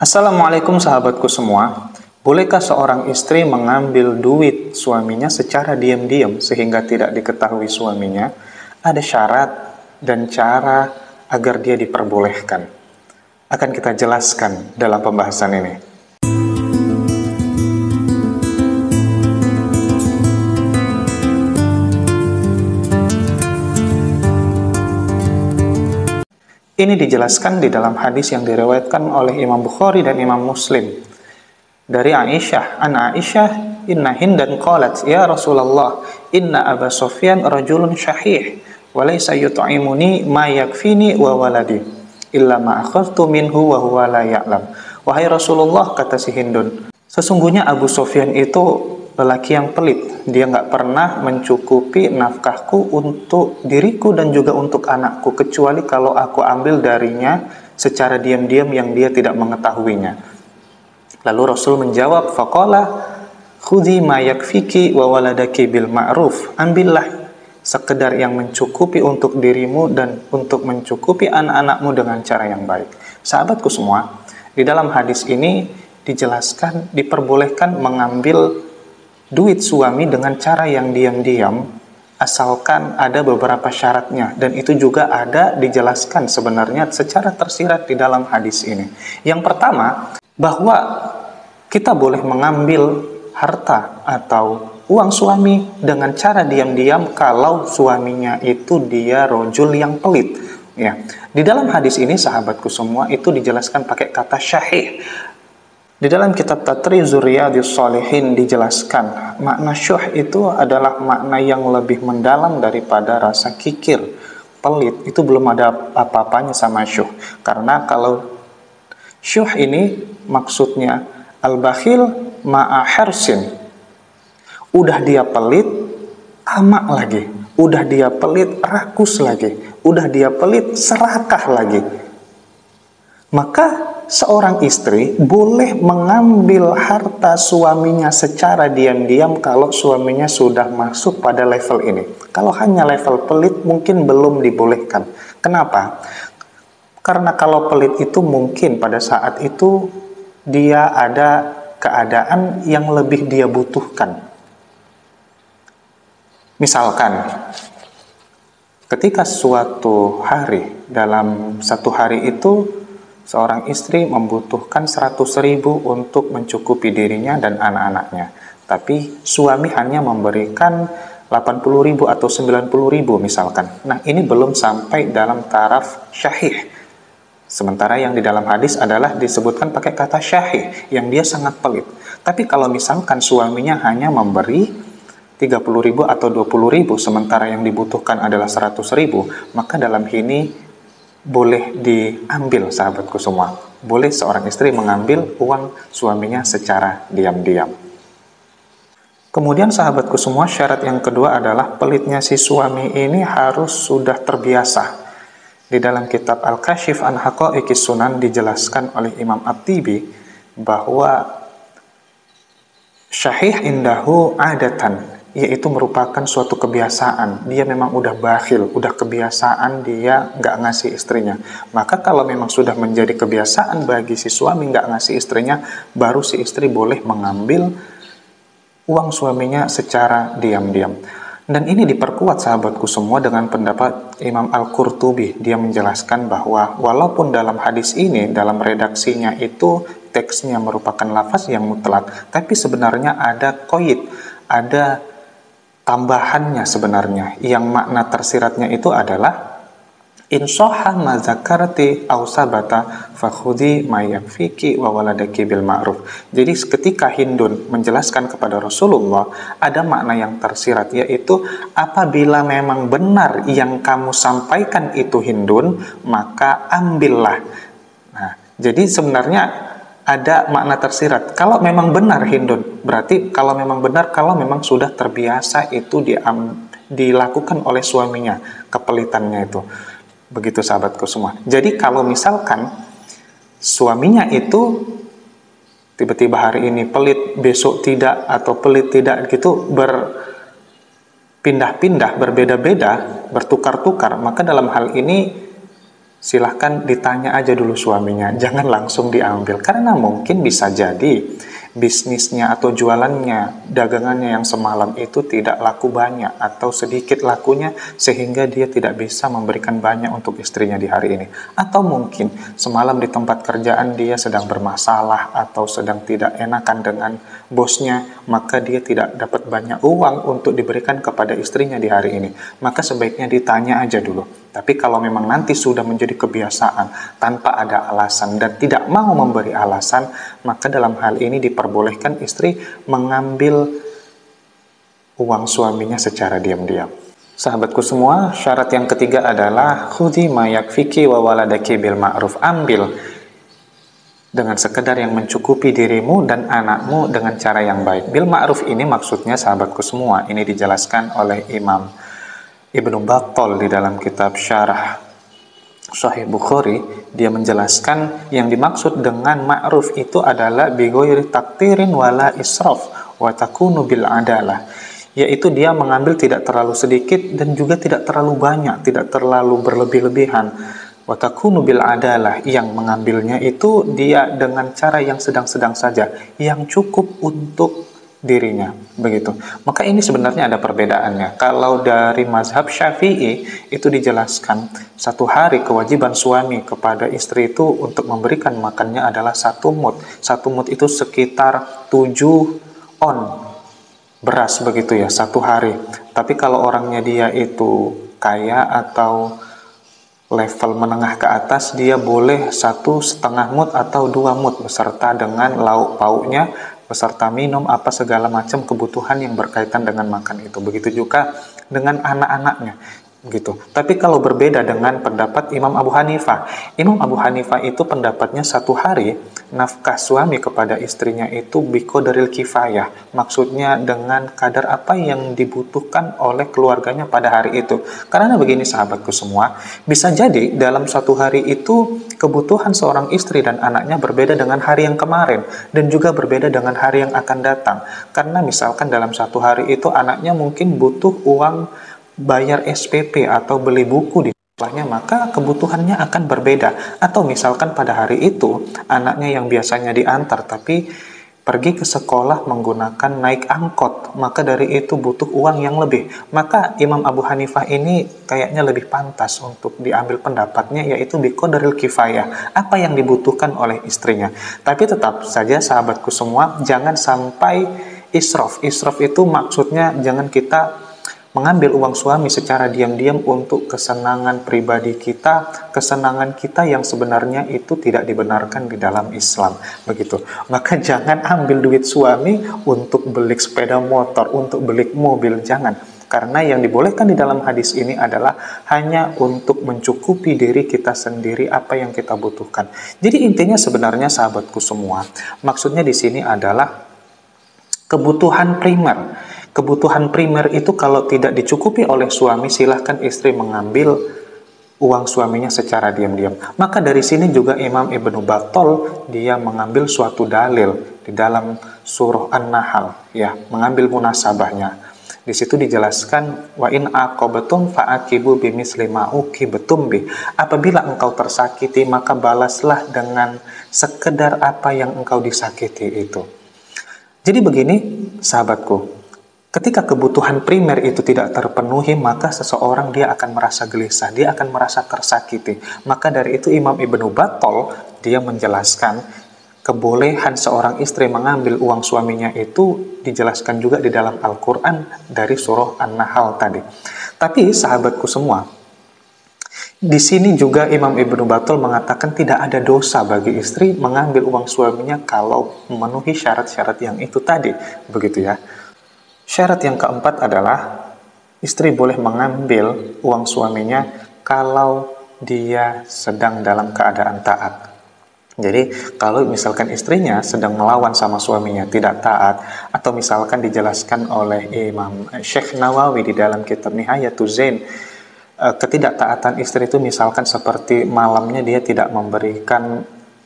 Assalamualaikum sahabatku semua. Bolehkah seorang istri mengambil duit suaminya secara diam-diam sehingga tidak diketahui suaminya? Ada syarat dan cara agar dia diperbolehkan. Akan kita jelaskan dalam pembahasan ini. Ini dijelaskan di dalam hadis yang diriwayatkan oleh Imam Bukhari dan Imam Muslim dari Aisyah. Aisyah inna Hindan qalat ya Rasulullah inna Aba Sufyan rajulun syahih wa laysa yut'imuni ma yakfini wa waladi illa ma akhadtu minhu wa huwa la ya'lam. Wahai Rasulullah, kata si Hindun, sesungguhnya Abu Sufyan itu lelaki yang pelit. Dia nggak pernah mencukupi nafkahku untuk diriku dan juga untuk anakku, kecuali kalau aku ambil darinya secara diam-diam yang dia tidak mengetahuinya. Lalu Rasul menjawab, faqala khudhi ma yakfiki wa waladaki bil ma'ruf. Ambillah sekedar yang mencukupi untuk dirimu dan untuk mencukupi anak-anakmu dengan cara yang baik. Sahabatku semua, di dalam hadis ini dijelaskan diperbolehkan mengambil duit suami dengan cara yang diam-diam, asalkan ada beberapa syaratnya, dan itu juga ada dijelaskan sebenarnya secara tersirat di dalam hadis ini. Yang pertama, bahwa kita boleh mengambil harta atau uang suami dengan cara diam-diam kalau suaminya itu dia rojul yang pelit. Ya, di dalam hadis ini sahabatku semua itu dijelaskan pakai kata syahih. Di dalam kitab Tatriyuz Riyadhis Shalihin dijelaskan makna syuh itu adalah makna yang lebih mendalam daripada rasa kikir, pelit. Itu belum ada apa-apanya sama syuh. Karena kalau syuh ini maksudnya al-bakhil ma'a hirsin. Udah dia pelit, tamak lagi. Udah dia pelit, rakus lagi. Udah dia pelit, serakah lagi. Maka seorang istri boleh mengambil harta suaminya secara diam-diam kalau suaminya sudah masuk pada level ini. Kalau hanya level pelit mungkin belum dibolehkan. Kenapa? Karena kalau pelit itu mungkin pada saat itu dia ada keadaan yang lebih dia butuhkan. Misalkan ketika suatu hari, dalam satu hari itu seorang istri membutuhkan 100.000 untuk mencukupi dirinya dan anak-anaknya. Tapi suami hanya memberikan 80.000 atau 90.000 misalkan. Nah, ini belum sampai dalam taraf syahih. Sementara yang di dalam hadis adalah disebutkan pakai kata syahih, yang dia sangat pelit. Tapi kalau misalkan suaminya hanya memberi 30.000 atau 20.000, sementara yang dibutuhkan adalah 100.000, maka dalam ini boleh diambil, sahabatku semua. Boleh seorang istri mengambil uang suaminya secara diam-diam. Kemudian sahabatku semua, syarat yang kedua adalah pelitnya si suami ini harus sudah terbiasa. Di dalam kitab Al-Kashif an Haqa'iqis Sunan dijelaskan oleh Imam At-Tibi bahwa syahih indahu adatan, yaitu merupakan suatu kebiasaan. Dia memang udah bakhil, udah kebiasaan dia nggak ngasih istrinya. Maka kalau memang sudah menjadi kebiasaan bagi si suami nggak ngasih istrinya, baru si istri boleh mengambil uang suaminya secara diam-diam. Dan ini diperkuat sahabatku semua dengan pendapat Imam Al-Qurtubi. Dia menjelaskan bahwa walaupun dalam hadis ini, dalam redaksinya itu teksnya merupakan lafaz yang mutlak, tapi sebenarnya ada qaid, ada tambahannya sebenarnya, yang makna tersiratnya itu adalah in shahha ma zakarti aw sabata fakhudhi ma yakfiki wa waladaki bil ma'ruf. Jadi ketika Hindun menjelaskan kepada Rasulullah, ada makna yang tersirat, yaitu apabila memang benar yang kamu sampaikan itu Hindun, maka ambillah. Nah, jadi sebenarnya ada makna tersirat. Kalau memang benar Hindun, berarti kalau memang benar, kalau memang sudah terbiasa itu dilakukan oleh suaminya, kepelitannya itu. Begitu sahabatku semua. Jadi kalau misalkan suaminya itu tiba-tiba hari ini pelit, besok tidak, atau pelit tidak gitu, berpindah-pindah, berbeda-beda, bertukar-tukar, maka dalam hal ini silahkan ditanya aja dulu suaminya, jangan langsung diambil, karena mungkin bisa jadi bisnisnya atau jualannya, dagangannya yang semalam itu tidak laku banyak atau sedikit lakunya sehingga dia tidak bisa memberikan banyak untuk istrinya di hari ini. Atau mungkin semalam di tempat kerjaan dia sedang bermasalah atau sedang tidak enakan dengan bosnya, maka dia tidak dapat banyak uang untuk diberikan kepada istrinya di hari ini. Maka sebaiknya ditanya aja dulu. Tapi kalau memang nanti sudah menjadi kebiasaan tanpa ada alasan dan tidak mau memberi alasan, maka dalam hal ini diperbolehkan istri mengambil uang suaminya secara diam-diam. Sahabatku semua, syarat yang ketiga adalah khudhi ma yakfiki wa waladaki bil ma'ruf. Ambil dengan sekedar yang mencukupi dirimu dan anakmu dengan cara yang baik. Bil ma'ruf ini maksudnya, sahabatku semua, ini dijelaskan oleh Imam Ibnu Battal di dalam kitab Syarah Sahih Bukhari. Dia menjelaskan yang dimaksud dengan ma'ruf itu adalah bighairi taktirin wala israf wa takunu bil adalah, yaitu dia mengambil tidak terlalu sedikit dan juga tidak terlalu banyak, tidak terlalu berlebih-lebihan. Wa takunu bil adalah, yang mengambilnya itu dia dengan cara yang sedang-sedang saja, yang cukup untuk dirinya, begitu. Maka ini sebenarnya ada perbedaannya. Kalau dari mazhab Syafi'i itu dijelaskan 1 hari kewajiban suami kepada istri itu untuk memberikan makannya adalah 1 mud. 1 mud itu sekitar 7 on beras, begitu ya, 1 hari. Tapi kalau orangnya dia itu kaya atau level menengah ke atas, dia boleh 1,5 mud atau 2 mud beserta dengan lauk pauknya, beserta minum apa segala macam kebutuhan yang berkaitan dengan makan itu. Begitu juga dengan anak-anaknya, gitu. Tapi kalau berbeda dengan pendapat Imam Abu Hanifah, Imam Abu Hanifah itu pendapatnya 1 hari nafkah suami kepada istrinya itu biqadaril kifayah, maksudnya dengan kadar apa yang dibutuhkan oleh keluarganya pada hari itu. Karena begini sahabatku semua, bisa jadi dalam 1 hari itu kebutuhan seorang istri dan anaknya berbeda dengan hari yang kemarin dan juga berbeda dengan hari yang akan datang. Karena misalkan dalam 1 hari itu anaknya mungkin butuh uang bayar SPP atau beli buku di sekolahnya, maka kebutuhannya akan berbeda. Atau misalkan pada hari itu anaknya yang biasanya diantar tapi pergi ke sekolah menggunakan naik angkot, maka dari itu butuh uang yang lebih. Maka Imam Abu Hanifah ini kayaknya lebih pantas untuk diambil pendapatnya, yaitu biqadaril kifayah, apa yang dibutuhkan oleh istrinya. Tapi tetap saja sahabatku semua, jangan sampai israf. Israf itu maksudnya jangan kita mengambil uang suami secara diam-diam untuk kesenangan pribadi kita, kesenangan kita yang sebenarnya itu tidak dibenarkan di dalam Islam, begitu. Maka jangan ambil duit suami untuk beli sepeda motor, untuk beli mobil, jangan. Karena yang dibolehkan di dalam hadis ini adalah hanya untuk mencukupi diri kita sendiri apa yang kita butuhkan. Jadi intinya sebenarnya sahabatku semua, maksudnya di sini adalah kebutuhan primer. Kebutuhan primer itu kalau tidak dicukupi oleh suami, silahkan istri mengambil uang suaminya secara diam-diam. Maka dari sini juga Imam Ibnu Battal dia mengambil suatu dalil di dalam surah An-Nahl, ya, mengambil munasabahnya. Di situ dijelaskan wa in aqabatum fa'aqibu bimisli ma uqibtum bi. Apabila engkau tersakiti maka balaslah dengan sekedar apa yang engkau disakiti itu. Jadi begini sahabatku, ketika kebutuhan primer itu tidak terpenuhi, maka seseorang dia akan merasa gelisah, dia akan merasa tersakiti. Maka dari itu Imam Ibnu Battal dia menjelaskan kebolehan seorang istri mengambil uang suaminya itu dijelaskan juga di dalam Al-Quran dari surah An-Nahl tadi. Tapi sahabatku semua, di sini juga Imam Ibnu Battal mengatakan tidak ada dosa bagi istri mengambil uang suaminya kalau memenuhi syarat-syarat yang itu tadi, begitu ya. Syarat yang keempat adalah istri boleh mengambil uang suaminya kalau dia sedang dalam keadaan taat. Jadi kalau misalkan istrinya sedang melawan sama suaminya, tidak taat, atau misalkan dijelaskan oleh Imam Syekh Nawawi di dalam kitab Nihayatul Zain, ketidaktaatan istri itu misalkan seperti malamnya dia tidak memberikan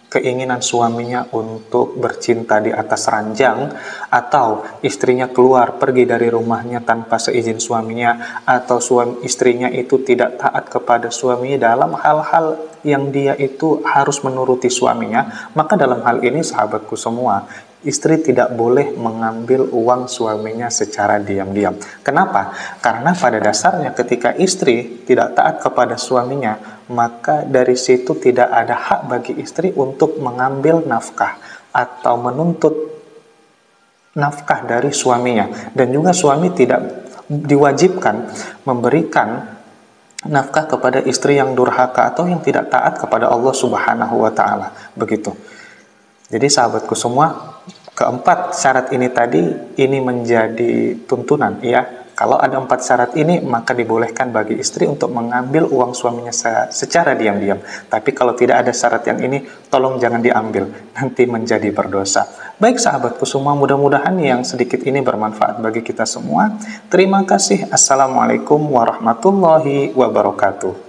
keinginan suaminya untuk bercinta di atas ranjang, atau istrinya keluar pergi dari rumahnya tanpa seizin suaminya, atau istrinya itu tidak taat kepada suaminya dalam hal-hal yang dia itu harus menuruti suaminya, maka dalam hal ini sahabatku semua, istri tidak boleh mengambil uang suaminya secara diam-diam. Kenapa? Karena pada dasarnya ketika istri tidak taat kepada suaminya, maka dari situ tidak ada hak bagi istri untuk mengambil nafkah atau menuntut nafkah dari suaminya. Dan juga suami tidak diwajibkan memberikan nafkah kepada istri yang durhaka atau yang tidak taat kepada Allah Subhanahu wa taala. Begitu. Jadi sahabatku semua, keempat syarat ini tadi ini menjadi tuntunan ya. Kalau ada 4 syarat ini, maka dibolehkan bagi istri untuk mengambil uang suaminya secara diam-diam. Tapi kalau tidak ada syarat yang ini, tolong jangan diambil, nanti menjadi berdosa. Baik sahabatku semua, mudah-mudahan yang sedikit ini bermanfaat bagi kita semua. Terima kasih. Assalamualaikum warahmatullahi wabarakatuh.